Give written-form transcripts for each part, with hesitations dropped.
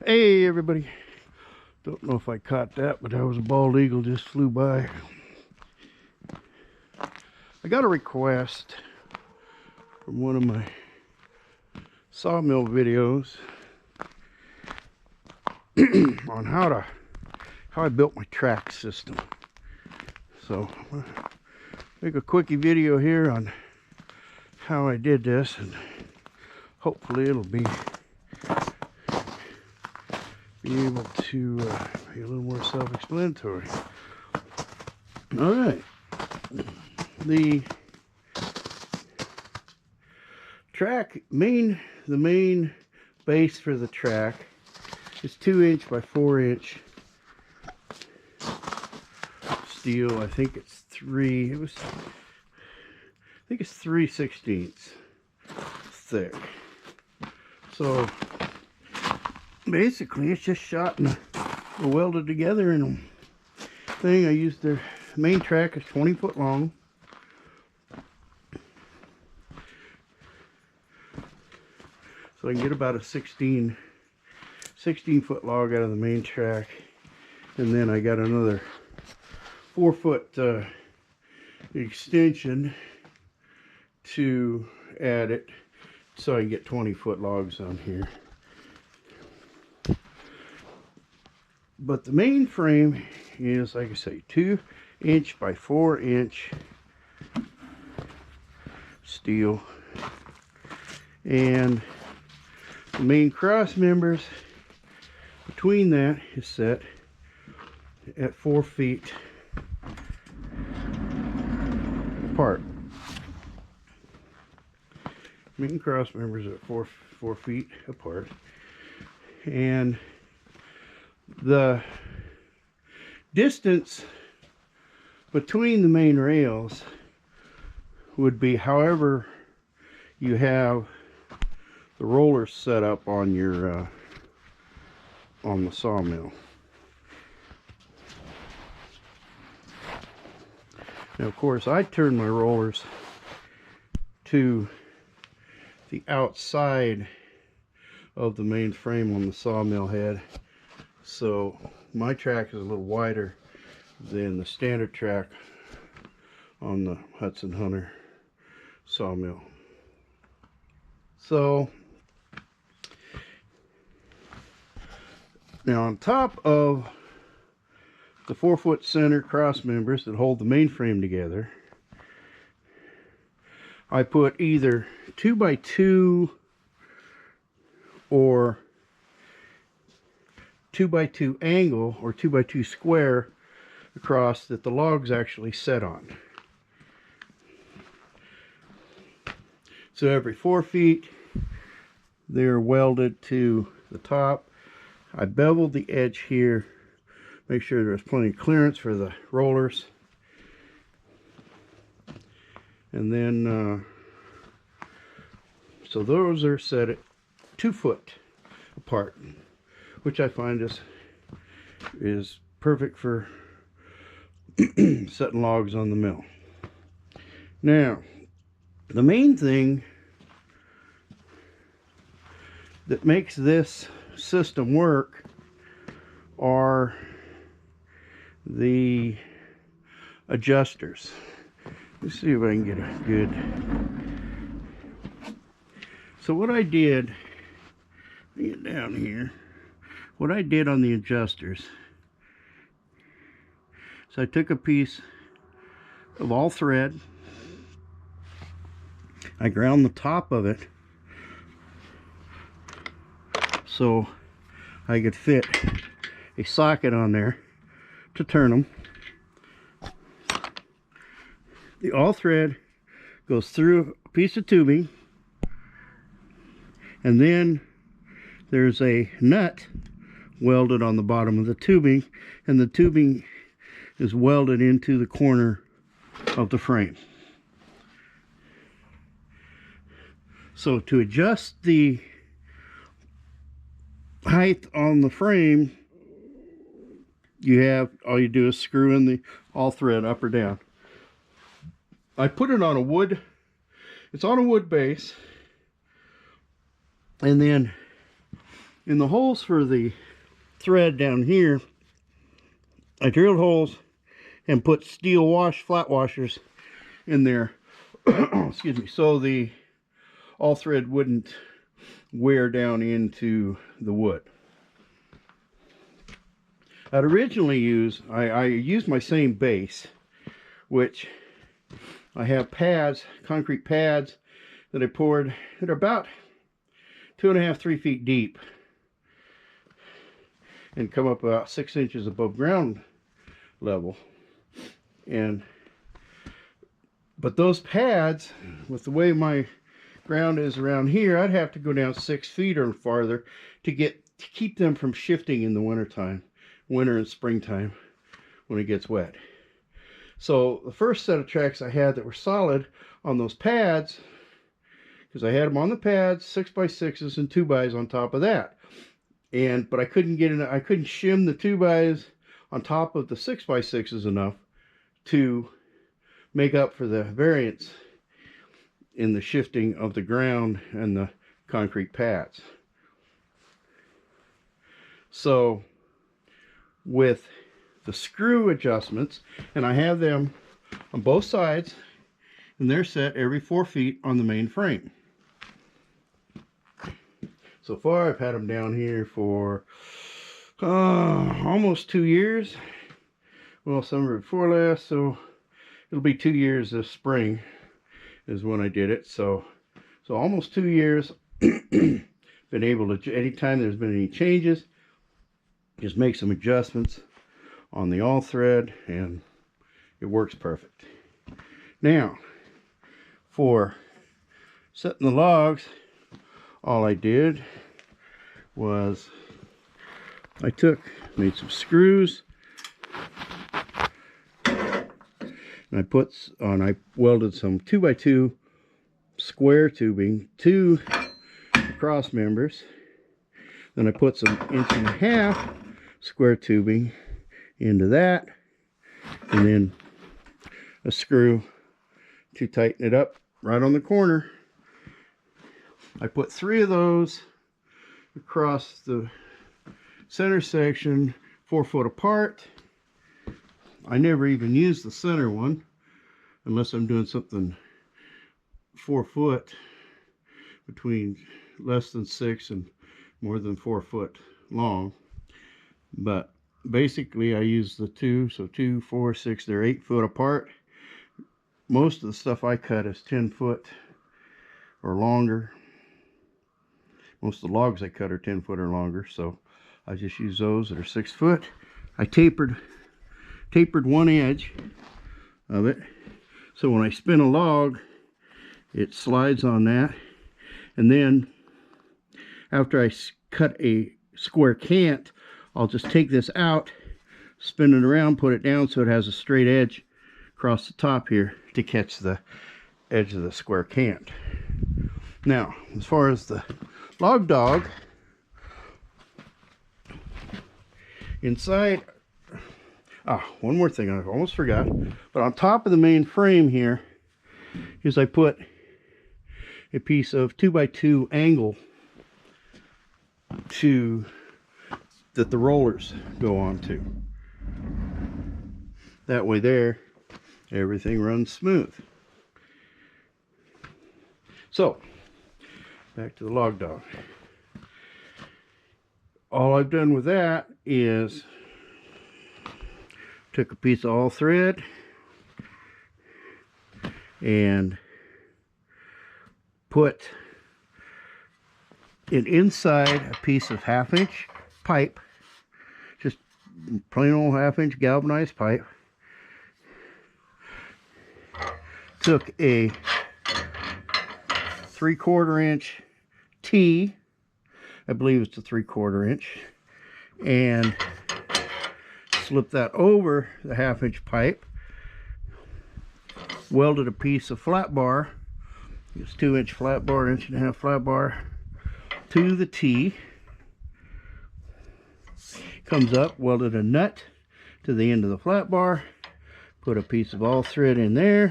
Hey everybody, don't know if I caught that, but that was a bald eagle just flew by. I got a request from one of my sawmill videos on how I built my track system. So I'm gonna make a quickie video here on how I did this, and hopefully it'll be able to be a little more self-explanatory. All right, the track the main base for the track is 2" by 4" steel. I think it's 3/16 thick. So basically it's just shot and welded together in a thing. I used the main track is 20 foot long. So I can get about a 16 foot log out of the main track. And then I got another 4 foot extension to add it, so I can get 20 foot logs on here. But the main frame is, like I say, 2" by 4" steel, and the main cross members between that is set at 4 feet apart. Main cross members are 4 feet apart, and the distance between the main rails would be however you have the rollers set up on your on the sawmill. Now, of course, I turn my rollers to the outside of the main frame on the sawmill head, so my track is a little wider than the standard track on the Hudson Hunter sawmill. So now, on top of the 4 foot center cross members that hold the main frame together, I put either 2 by 2 or 2 by 2 angle or 2 by 2 square across that the logs actually set on. So every 4 feet they're welded to the top. I beveled the edge here, make sure there's plenty of clearance for the rollers, and then so those are set at 2 foot apart, which I find is perfect for setting logs on the mill. Now, the main thing that makes this system work are the adjusters. Let's see if I can get a good. So what I did, get down here, what I did on the adjusters, so I took a piece of all thread, I ground the top of it so I could fit a socket on there to turn them. The all thread goes through a piece of tubing, and then there's a nut welded on the bottom of the tubing, and the tubing is welded into the corner of the frame. So to adjust the height on the frame, all you do is screw in the all thread up or down. I put it on a wood, it's on a wood base, and then In the holes for the thread down here, I drilled holes and put steel flat washers in there. Excuse me, so the all thread wouldn't wear down into the wood. I'd originally I used my same base, which I have pads, concrete pads that I poured that are about 2.5 to 3 feet deep and come up about 6 inches above ground level. But those pads, with the way my ground is around here, I'd have to go down 6 feet or farther to keep them from shifting in the winter and springtime when it gets wet. So the first set of tracks I had that were solid on those pads, because I had them on the pads, 6x6s and 2x on top of that. But I couldn't shim the 2x on top of the 6x6s enough to make up for the variance in the shifting of the ground and the concrete pads. So with the screw adjustments, and I have them on both sides, and they're set every 4 feet on the main frame. So far I've had them down here for almost 2 years. Well, summer before last, so it'll be 2 years this spring is when I did it. So almost 2 years. Been able to, anytime there's been any changes, just make some adjustments on the all thread, and it works perfect. Now, for setting the logs, all I did was made some screws, and I welded some 2x2 square tubing to the cross members. Then I put some 1.5 inch square tubing into that, and then a screw to tighten it up right on the corner. I put 3 of those across the center section, 4 foot apart. I never even use the center one unless I'm doing something 4 foot, between less than 6 and more than 4 foot long. But basically I use the 2, so 2, 4, 6, they're 8 foot apart. Most of the stuff I cut is 10 foot or longer. Most of the logs I cut are 10 foot or longer, so I just use those that are 6 foot. I tapered one edge of it, so when I spin a log, it slides on that. And then after I cut a square cant, I'll just take this out, spin it around, put it down so it has a straight edge across the top here to catch the edge of the square cant. Now, as far as the log dog, inside, one more thing I almost forgot, but on top of the main frame here is I put a piece of 2x2 angle that the rollers go onto. That way there, everything runs smooth. So, back to the log dog. All I've done with that is took a piece of all thread and put it inside a piece of 1/2 inch pipe, just plain old 1/2 inch galvanized pipe. Took a 3/4 inch T, I believe it's a 3/4 inch, and slipped that over the 1/2 inch pipe. Welded a piece of flat bar, it's 2 inch flat bar, 1.5 inch flat bar, to the T. Comes up, welded a nut to the end of the flat bar, put a piece of all thread in there,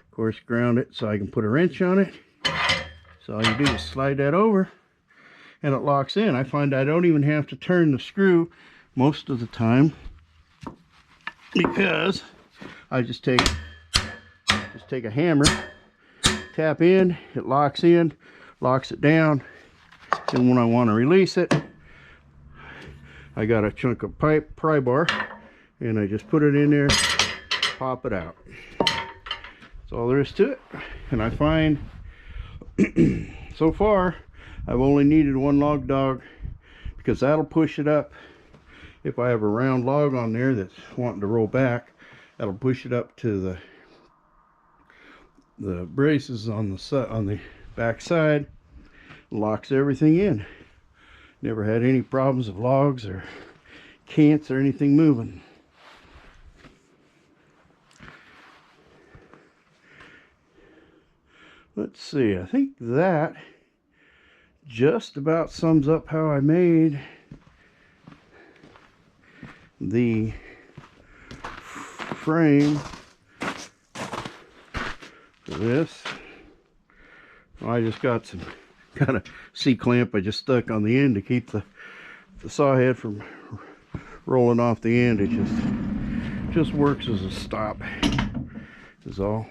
of course ground it so I can put a wrench on it. So all you do is slide that over, and it locks in. I find I don't even have to turn the screw most of the time, because I just take a hammer, tap in, it locks in, locks it down, and when I want to release it, I got a chunk of pry bar, and I just put it in there, pop it out. That's all there is to it. And I find so far I've only needed one log dog, because that'll push it up. If I have a round log on there that's wanting to roll back, that'll push it up to the braces on the back side, locks everything in. Never had any problems of logs or cants or anything moving. Let's see, I think that just about sums up how I made the frame for this. I just got some kind of C-clamp I just stuck on the end to keep the saw head from rolling off the end. It just works as a stop, is all.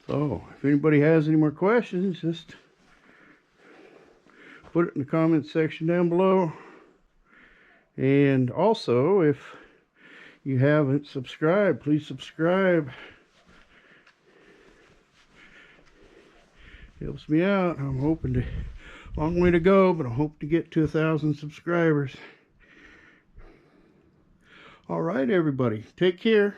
So if anybody has any more questions, just put it in the comment section down below. And also, if you haven't subscribed, please subscribe. Helps me out. I'm hoping to, long way to go, but I hope to get to 1,000 subscribers. All right, everybody, take care.